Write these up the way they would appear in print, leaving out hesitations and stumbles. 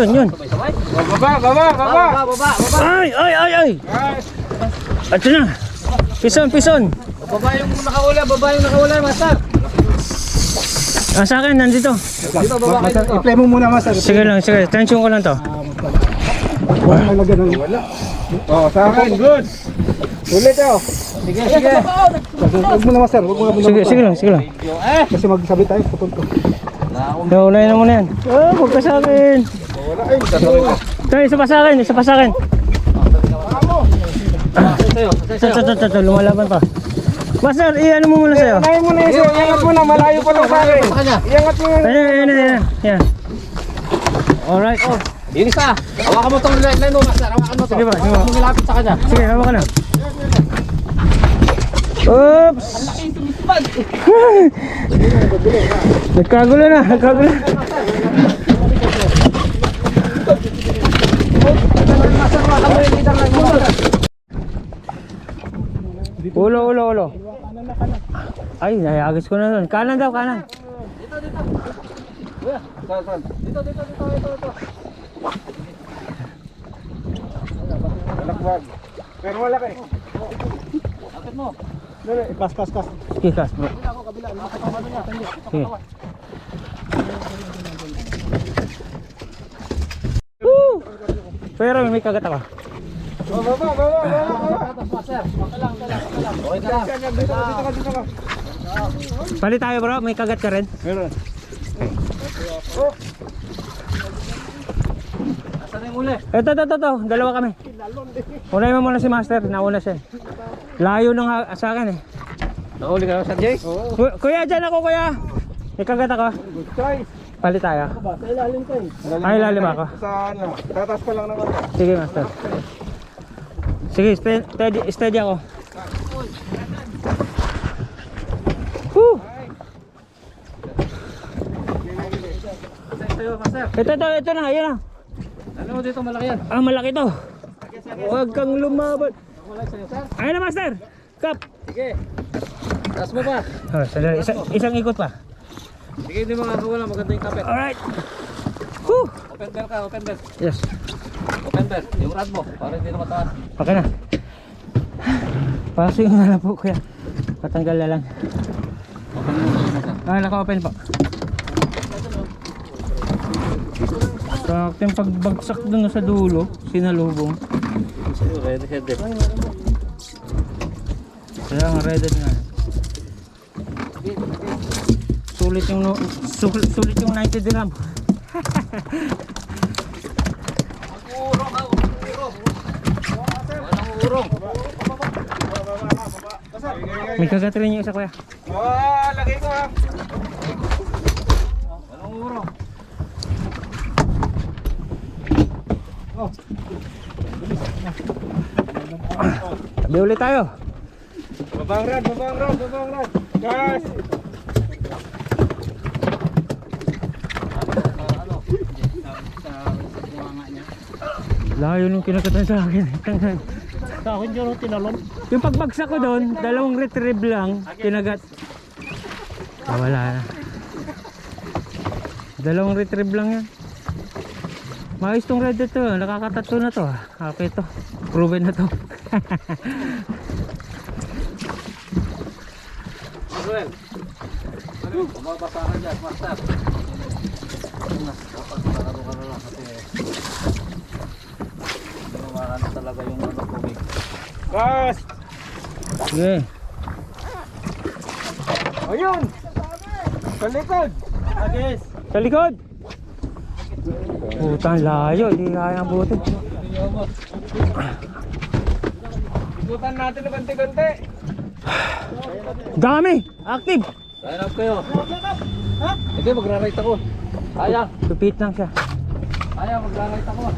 yun. Baba. Ay. Ito na. Pison. Baba yung nakahula, master. Sa akin, nandito. Dito, baba kayo dito. I-play mo muna, master. Sige lang. Tension ko lang to. Wala. Oh, sa akin, good. Ulit oh. Sige. Huwag mo na, master. Huwag mo na. Sige lang. Kasi magsabi tayo, putol ko. Ulayin na muna yan. Huwag ka sa akin. Wala, ay, sasabi ko. Ito, isa pa sa akin. Ito, lumalaban pa. Master, i-ano mo muna sa'yo. Unahin mo na yun, iangat mo na, malayo pa lang sa akin. Iangat mo na. Ayan. Alright. Yung isa. Hawakan mo itong line mo, master. Hawakan mo ito. Sige ba? Hawakan mo nilapit sa kanya. Sige, hawa ka na. Oops! Nagkagulo na. Ulo. Ay, nayagis ko na nun. Kanan daw. Dito. Alakwag. Pero wala ka eh. Akit mo. Dali, kas. Sige, kas bro. Sige. Woo! Pero may kagat ako. Baba. Master. Okay ka lang. Dito ka. Pali tayo bro, may kagat ka rin. Meron. Asan na yung uli? Ito, dalawa kami. Unahin mo muna si Master, nauna siya. Layo nung sa akin eh. Nahuli ka na, Sir Jay? Kuya, dyan ako kuya. May kagat ako. Good choice. Pali tayo. Sa ilalim ka eh. Ay, ilalim ako. Sa ano, tatas pa lang naman. Sige Master. Sige, steady ako. Woo! Sa'yo, master. Ito na, yan na. Alam mo dito, malaki yan. Malaki to. Huwag kang lumaban. Malaki sa'yo, sir. Ayun na Master. Kap. Sige. Taas mo pa. Sandali, isang ikot pa. Sige, hindi mga kawala. Maganda yung kapit. Alright. Woo! Open bell ka, open bell. Yes. Open bell. Yung rad mo, para hindi na mataas. Okay na. Pasing na lang po kuya. Patanggal na lang. Naka-open po. Sakto yung pagbagsak dun sa dulo, sinalubong. Ready, head. Kaya nga ready nga. Sulit yung 90 dirham. Urong. May kagat rin yung isa kuya. Lagay ko ha. Walang urong. Tabi ulit tayo. Babang rad. Gas. Layo nung kinakatan sa akin. Sa akin dyan, tinalon. Yung pagbagsak ko doon, dalawang retrieve lang, kinagat. Wala na. Dalawang retrieve lang yan. Maayos tong red ito, nakakatato na to. Okay to, proven na to. Manuel. Bumabasa ka dyan, master. Dapat pararo ka na lang kasi ano talaga yung ano tubig. Gas. Sige. Ayun. Sa likod. Agis. Sa likod! Putang layo, hindi kaya ang buti. Ikutan natin ng ganti-ganti. Dami! Active! Line up kayo. Sige, magra-right ako. Kaya. Lupit lang siya. Kaya, magra-right ako.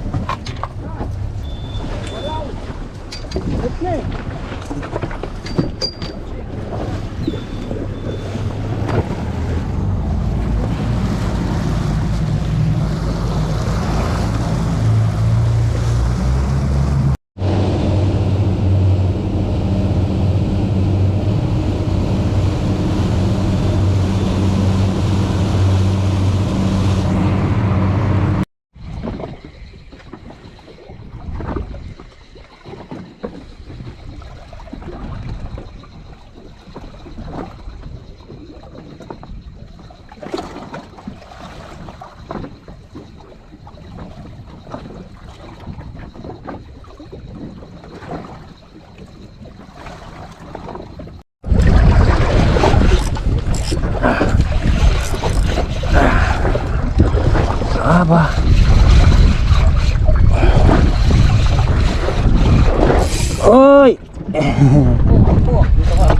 Dito ka.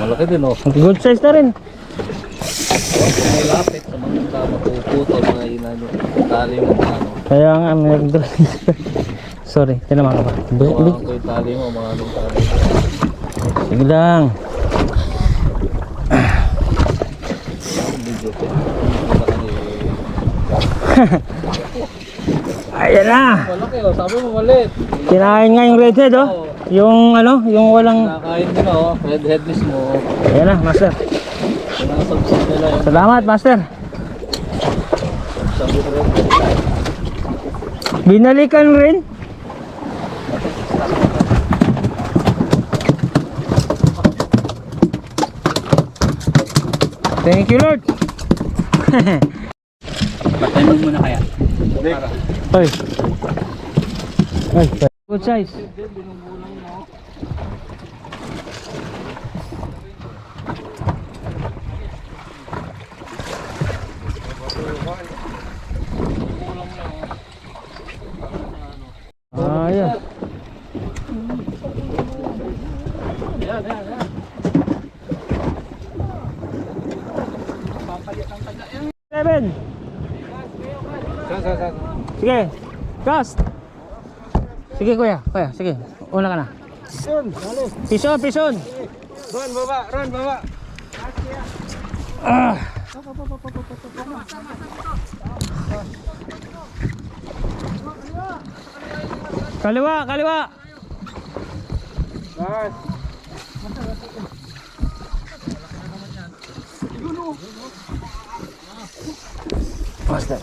Malaki din oh. Good size na rin. May lapit sa mga mapuputol mga inano. Tali mo ano. Kaya nga, may sorry, tinamaan ka ba? Hawakan ko yung tali mo mga anong tali. Sige lang. Video ko. Ayan na. Malaki oh. Sabi mo maliit. Kinain nga yung redhead oh. Yung ano, yung walang... Nakain nila oh. Head mismo oh. Ayan na, master. Sinasabsab nila yung Salamat, master. sabi ko rin. Binalikan rin. Thank you, Lord. Patay mo na kaya. Ay. Ay, good size. Ayan. Seven. Sige. Cast. Sige kuya, sige. Una ka na. Pison, pison. Run, baba, run, baba. Ah. Kaliwa, kaliwa. Guys. Master.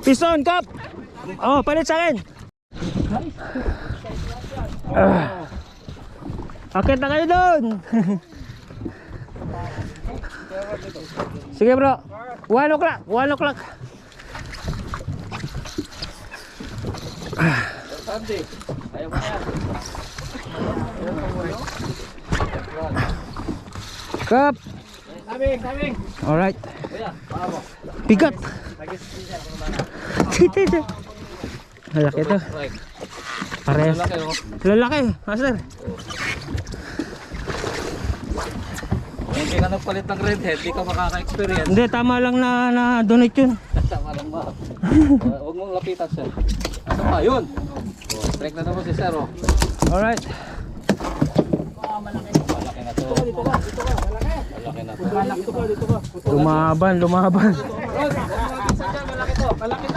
Piston, kap. Oh, palit sa akin. Akit na kayo doon. Sige bro. 1 o'clock. 1 o'clock. Sandy, ayaw mo yan. Kap. Sabing. Alright. Kuya, paa mo. Pigat. Tito. Malaki ito. Right. Parehas. Lalaki oh. Lalaki, master. Hindi ka nagpalit ng redhead, di ka makaka-experience. Hindi, tama lang na donate yun. Tama lang ba? Huwag mong lapitan sir. Ano pa? Yun! Oh, strike na naman si sir oh. Alright. Malaki na to. Malaki na to. Lumaban. Malaki to. Malaki.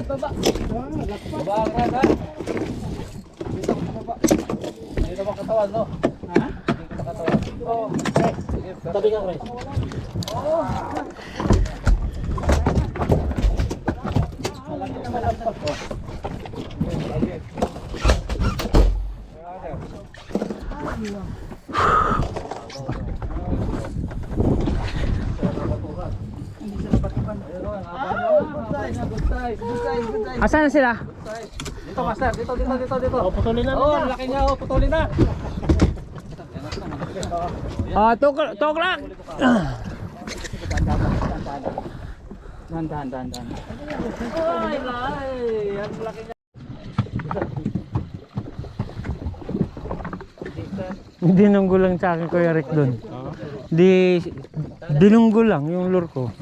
Baba ka na. Dito ba katawan no? Ha? Dito ba katawan? Oo. Tabi ka Chris. Malaki naman ang pagko. Asan na sila? Dito master, dito. Oh, putulin na. Oh, laki niya, oh, putulin na. 2 o'clock. Dahan. Ay, ang laki niya. Dinunggo lang sa akin Kuya Rick doon. Dinunggo lang yung lure ko.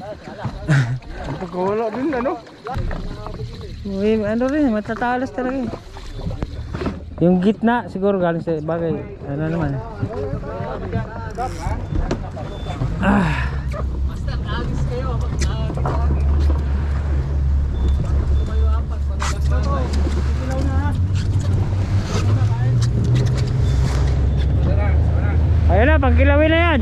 Pagkawala din, ano? Uy, ano rin, matatalas talaga eh. Yung gitna siguro galing sa bagay. Ano naman. Master, agis kayo. Ayun na, pagkilawin na yan.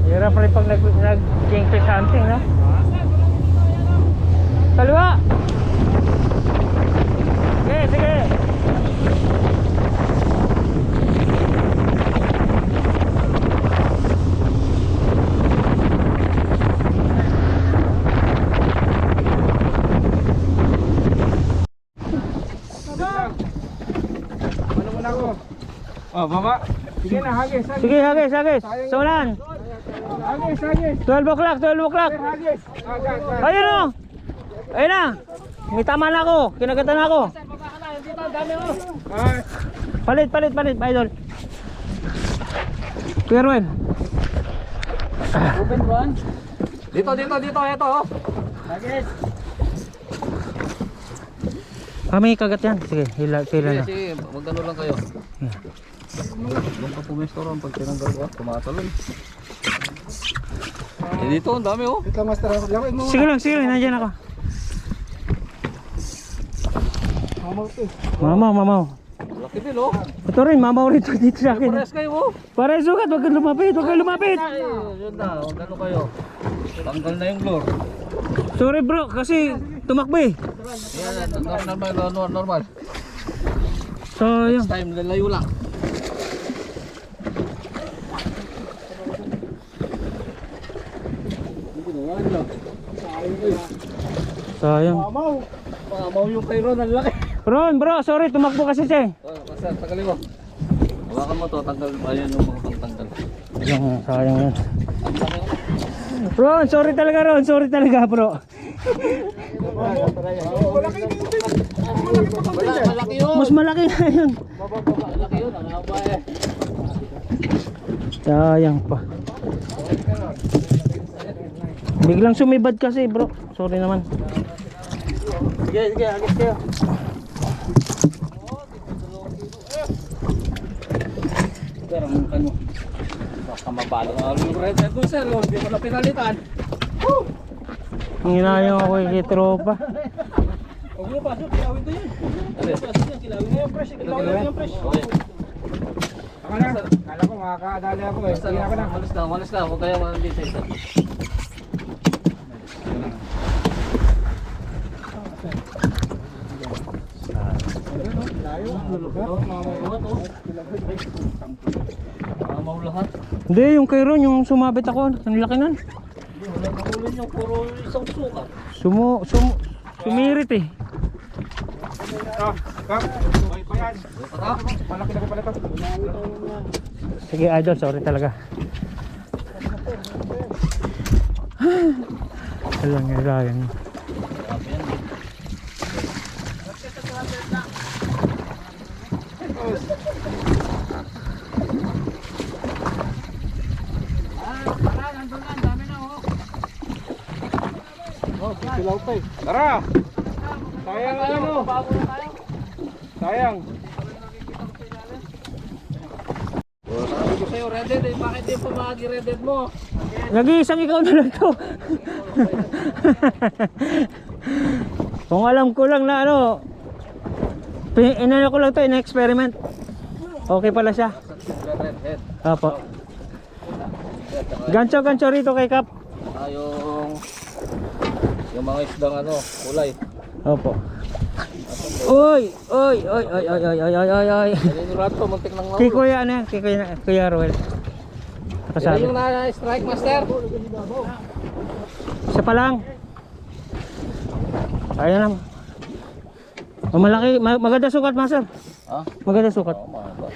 Hirap rin pag nag-kingfish hunting, no? Kaliwa! Sige! muna ako. Oh, baba. Sige na, hagis. Sige, hagis, hagis. Sa ulan. Hagis, hagis. 12 o'clock, 12 o'clock. Hagis. Agad. Ayun o. Ayun na. May tama na ako. Kinagatan na ako. Palit, palit, palit, idol. Kuya Ruel. Open run. Dito, ito oh. Hagis. May kagat yan. Sige, pila na. Sige, magano lang kayo. Doon ka pumesto ron pag tinanggal ko, tumatalon. Dito, ang dami oh. Ito, master. Lawin mo. Sige lang, nandiyan ako. Mamaw. Laki din oh. Ito rin, mamaw rin dito sa akin. Pares kayo oh. Para sugat, wag kang lumapit, Ay, yun na, magano kayo. Tanggal na yung lure. Sorry bro, kasi tumakbo eh. Yan, normal. So, yun. Next time, lalayo lang. Sayang. Mamaw yung kay Ron, ang laki. Ron bro, sorry, tumakbo kasi siya eh. Oh, basta, tagalin mo. Hawakan mo to, tanggal. Ayan yung mga pangtanggal. Sayang yan. Ron, sorry talaga bro. Malaki yun. Mas malaki na yun. Malaki yun, ang haba eh. Sayang pa. Biglang sumibad kasi bro. Sorry naman. Sige, agis kayo. Pero ano, baka mabalo nga yung red head ko sir, hindi mo na pinalitan. Hinayang ako kay tropa. Huwag mo pa, kilawin to yun. Kilawin na yung fresh, kilawin na yung fresh. Okay. Ako na. Kala ko makakadali ako eh. Sige ako na. Malis lang, huwag kayo manandit sa isa. Mamaw lahat. Hindi, yung kay Ron, yung sumabit ako. Ang laki nun. Wala kakulin yung puro isang suka. Sumirit eh. Ah, kap. Okay pa yan. Malaki na ko pala ito. Sige idol, sorry talaga. Alam nga sayang. Silaw pa eh. Tara! Sayang ano? Sayang. Sabi ko sa'yo, Red Dead, bakit di pa Red Dead mo? Nag-iisang ikaw na lang to. Kung alam ko lang na ano, inano ko lang to, in-experiment. Okay pala siya. Red Dead. Apo. Gancho rito kay Kap. Yung mga isdang ano, kulay. Opo. Oy. Ayun yung rato, muntik ng Kay naulo. Kuya ano yan? Kay Kuya Roel. Yan Nakasabi. yung na-strike master. Isa pa lang. Ayan lang. Malaki, maganda sukat master. Ha? Maganda sukat. Oo, mahaba.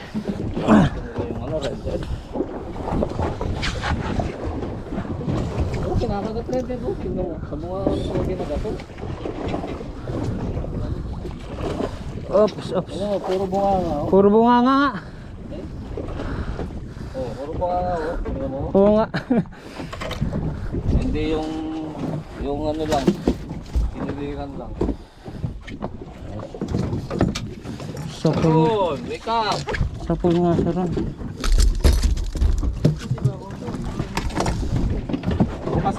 Yung ano, Red Dead. Oh, kinakagat Red Dead. Oh, tingnan mo. Sa mga ginagato. Oops. Ano, puro bunga nga. Oh, Puro bunga nga. puro bunga nga. Oh, tingnan mo. Oo nga. Hindi yung ano lang. Kiniliran lang. Sapul. Yun, wake up. Sapul nga sa ron. Bukas.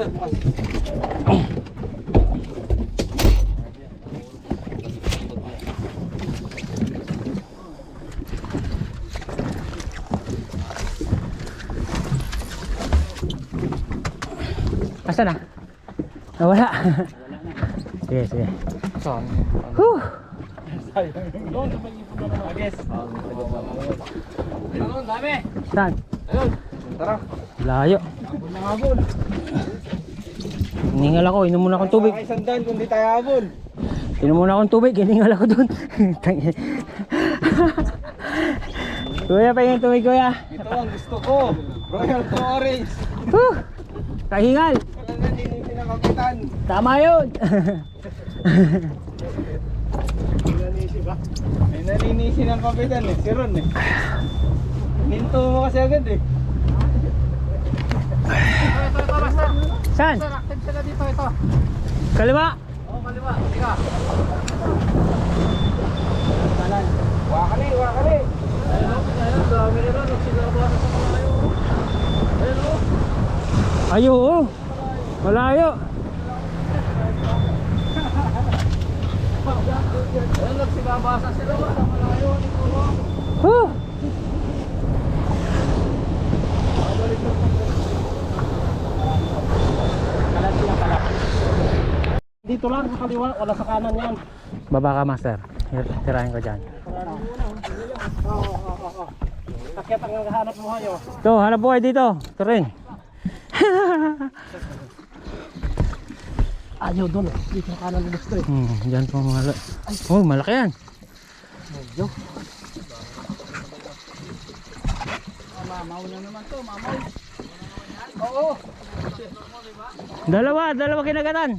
Asa na? Nawala. Sige. Saan? Whew. Ano, dami. Saan? Ayun. Tara. Layo. Habol na habol. Hiningal ako, inom muna akong tubig. Ay, sandan kung di tayo habol. Inom muna akong tubig, hiningal ako dun. Kuya, pahingin tumig kuya. Ito ang gusto ko. Royal Orange. Huh! Kahingal. Naninisin ang kapitan. Tama yun. Naninisin ba? May naninisin ang kapitan eh. Si Ron eh. Hinto mo kasi agad eh. Ito, master. Saan? Master, active sila dito ito. Kaliwa. Oo, kaliwa. Teka. Wakali, wakali. Ayun, dami nila. Nagsilabasan sa malayo. Ayun o. Ayo, oh. Malayo. Ayun, nagsilabasan sila ba? Sa malayo. Huh! Kalat sila, kalat. Dito lang sa kaliwa, wala sa kanan yan. Baba ka, master. Tirahin ko dyan. Oo. Takit ang hanap mo hayo. Ito, hanap buhay dito. Ito rin. Ayaw doon. Dito sa kanan gusto eh. Dyan po malaki. Oh, malaki yan. Medyo. Mamaw na naman to, mamaw. Oo. Dalawa kinagatan.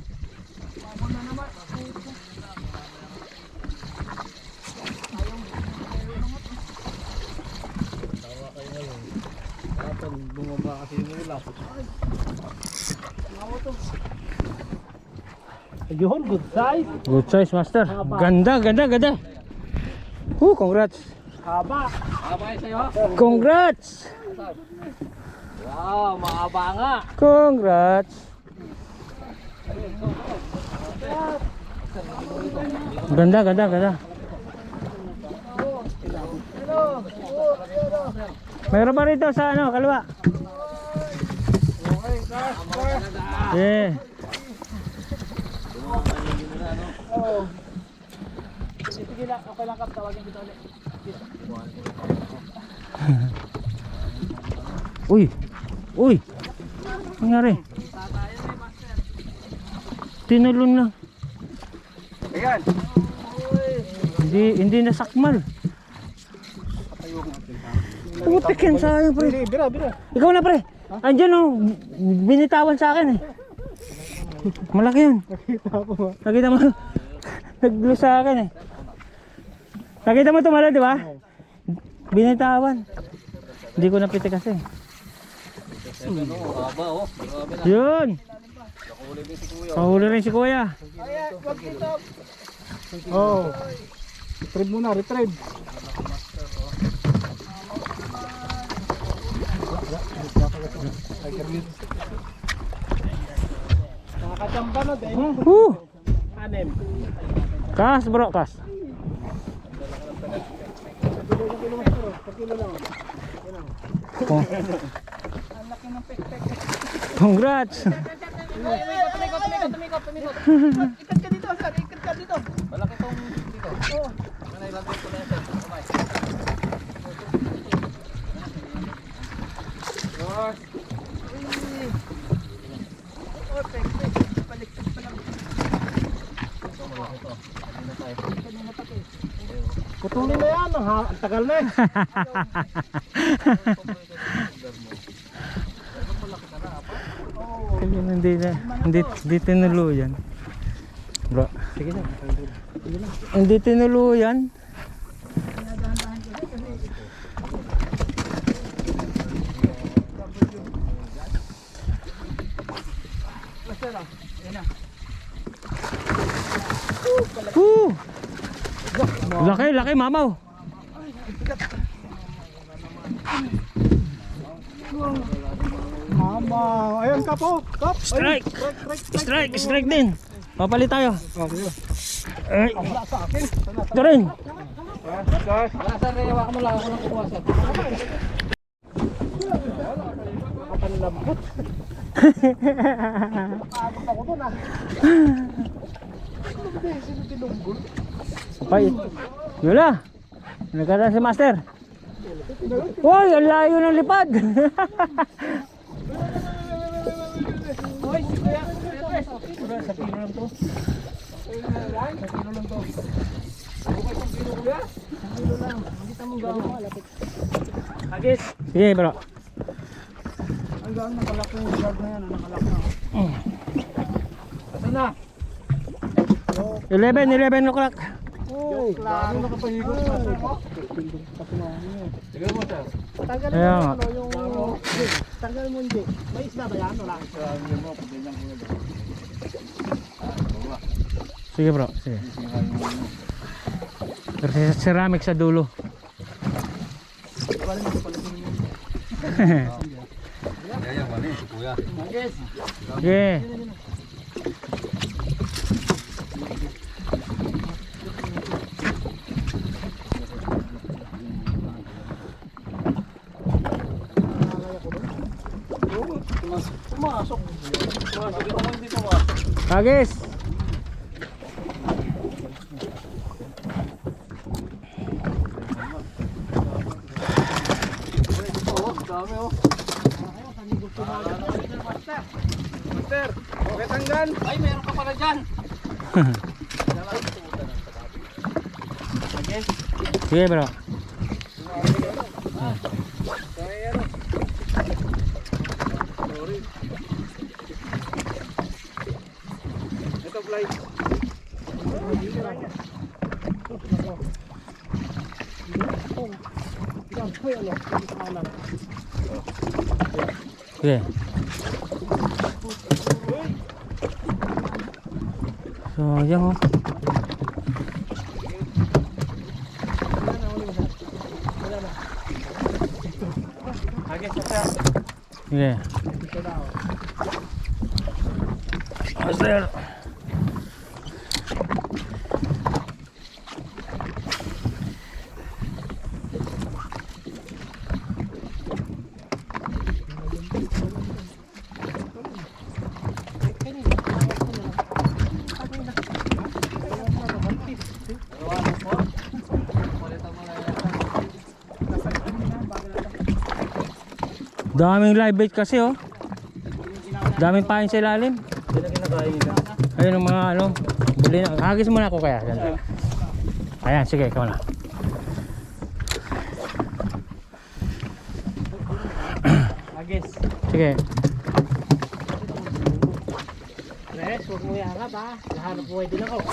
Bumaba kasi yung ulas. Ayun, good size. Good size, master. Ganda. Congrats. Haba. Haba yun sa'yo. Congrats. Wow, mahaba nga. Congrats. Ganda. Mayroon pa rito sa ano, kaliwa. Yeah. Sige lang, okay lang kap, tawagin kita ulit. Uy. Nangyari? Tinulon lang. Ayan. Hindi nasakmal. Putik yan sayang pre. Bira. Ikaw na pre. Andiyan oh. Binitawan sa akin eh. Malaki yun. Nakita mo. Naglo sa akin eh. Nakita mo tumalo di ba? Binitawan. Hindi ko napitik kasi. Haba oh. Grabe na. Yun. Nakahuli din si Kuya. Kahuli rin si kuya. Ayan, wag dito. Oh. Retrieve muna, retrieve. Nakakachamba na din. Anim. Kas bro, kas. Congrats. Tumikot. Ikat ka dito, sir. Ikat ka dito. Malaki tong dito. Oo. Ano ilalagay ko na yan, sir. Kamay. Boss. Baliktad pa lang. Putulin na yan. Ang tagal na eh. Hindi tinuluyan. Bro. Sige na. Hindi tinuluyan. Laki mamaw. Mama, ayun kapo. Kap. Strike din. Papalit tayo. Okay. Ay, Wala sa akin. ito rin. Guys, Wala sir, hawakan mo lang. Ako lang kukuha sir. nakapanlambot. Pagod ako doon ah. Sino tinunggol? Pay. Yula. Nagkata si master. Uy, ang layo ng lipad. Hoy, si Kuya. Sa kilo lang to. Sa kilo lang to. Bukay sa kilo, Kuya. Sa kilo lang. Hindi mo gawin. Agis. Sige bro. Ang gawin nakalak yung guard na yan. Nakalak na. Ito na. 11 o'clock. Oh, dami nakapahigot sa mo. Sige mo sir. Tanggal Kaya nga. mo yung tanggal mo hindi. May isda ba yan? Wala. Hindi mo pag ganyan ko. Sige bro, sige. Ceramic sa dulo. Yan, mali, si kuya. Agis. Sige. Pumasok. Pumasok. Ito mo hindi pumasok. Agis. Oo, dami oh. Master, okay tanggal. Ay, meron ka pala dyan. Sige bro. Ito fly. Sige. So, yan oh. Agis, master. Sige. Master. Daming live bait kasi oh. Daming pain sa ilalim. Ayun ang mga ano. Bili na. Hagis muna ako kaya. Ayan, sige, ikaw na. Agis. Sige. Res, huwag mo iharap ha. Nahanap buhay din ako.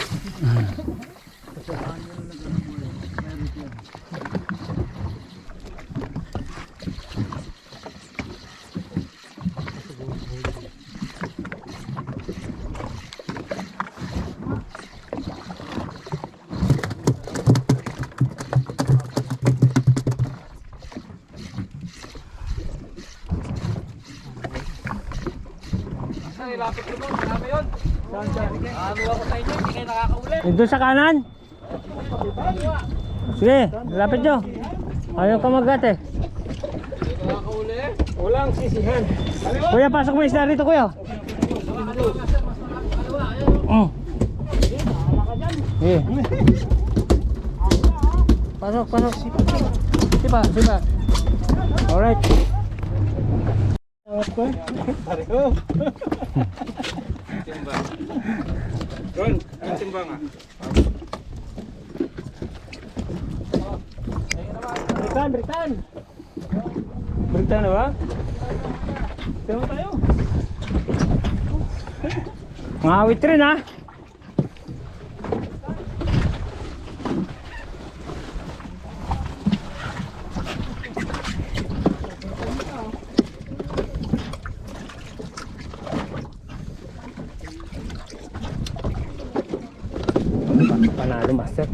Ay, lapit ko doon. Marami yun. Ano ako sa inyo? Hindi kayo nakakauli. Doon sa kanan. Sige, lapit nyo. Ayaw ka mag-gat eh. Hindi nakakauli. Walang sisihan. Kuya, pasok mo isda rito kuya. Sige. Pasok, pasok. Sipa, sipa. Alright. Timbang. Ron, ang timbang ah. Britan, Britan. Britan na ba? Tama tayo. Ngawit rin ha. Panalo master.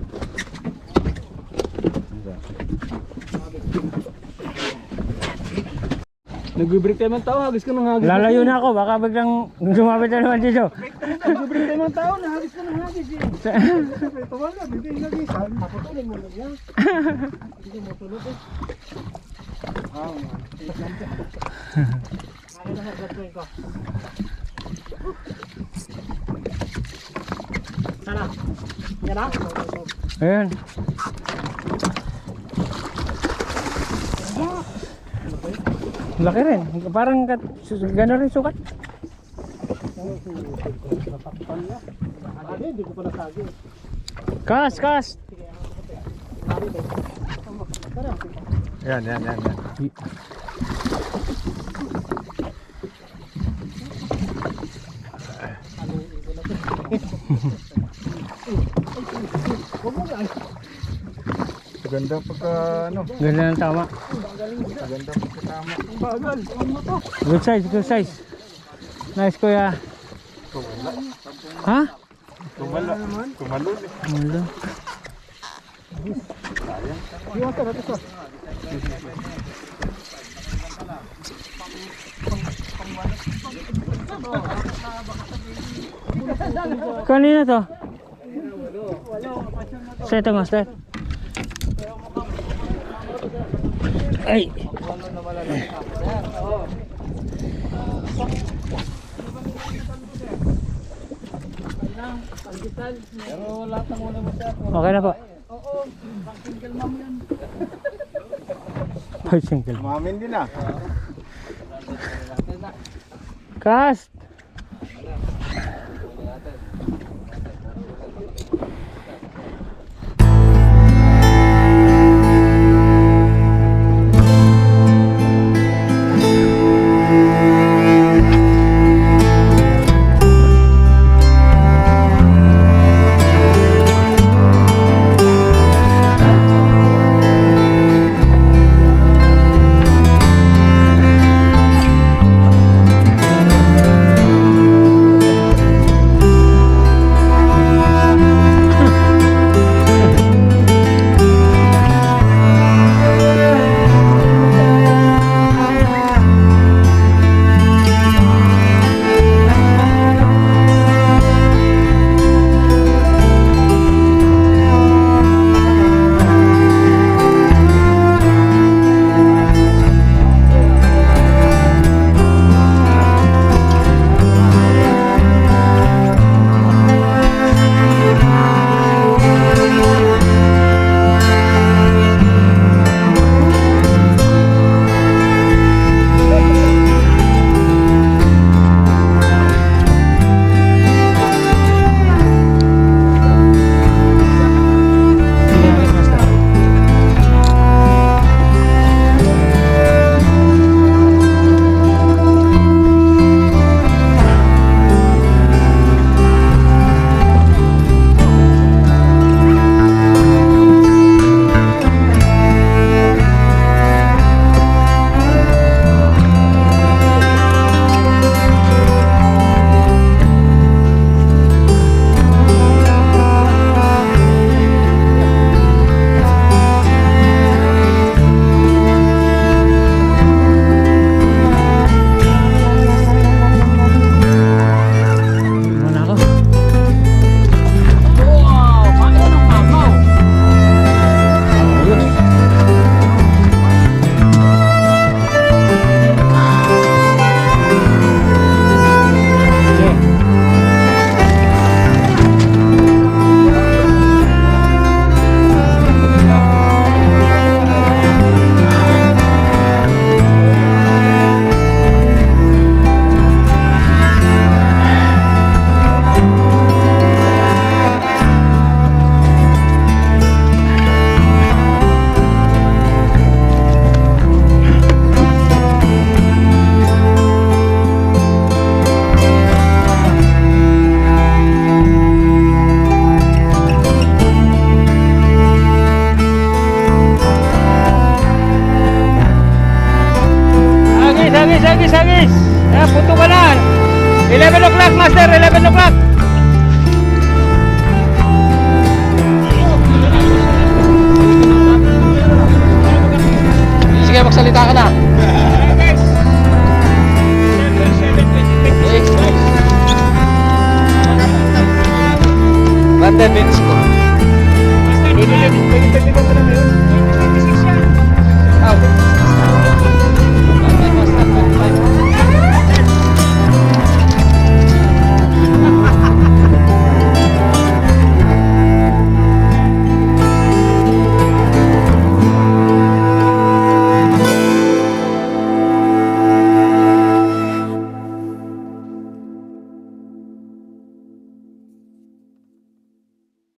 Nag-break tayo ng tao, hagis ka ng hagis. Lalayo na ako, baka biglang sumabit na naman dito. Nag-break tayo ng tao, nahagis ka ng hagis eh. Ito wala, hindi yung hagisan. Papatuloy mo lang yan. Hindi mo tulog eh. Kaya na mag-break ko. Sana. Yan na. Ayun. Laki rin. Parang gano'n rin sukat. Hindi ko pa nasagi. Kas, kas. Yan. Ganda pagka ano, Ganda ng tama. ganda pagka tama. Bagal, Good size, good size. Nice kuya. Ha? Tumalo naman. Tumalo. Mulo. Iwan ka natin sa. Kanina to? Sa ito master. Ay. Pero lahat ng una mo siya. Okay na po. Pag single. Mamin din ah. Cast. Sagis. Puto ka na. 11 o'clock, master. 11 o'clock. Sige, magsalita ka na. Random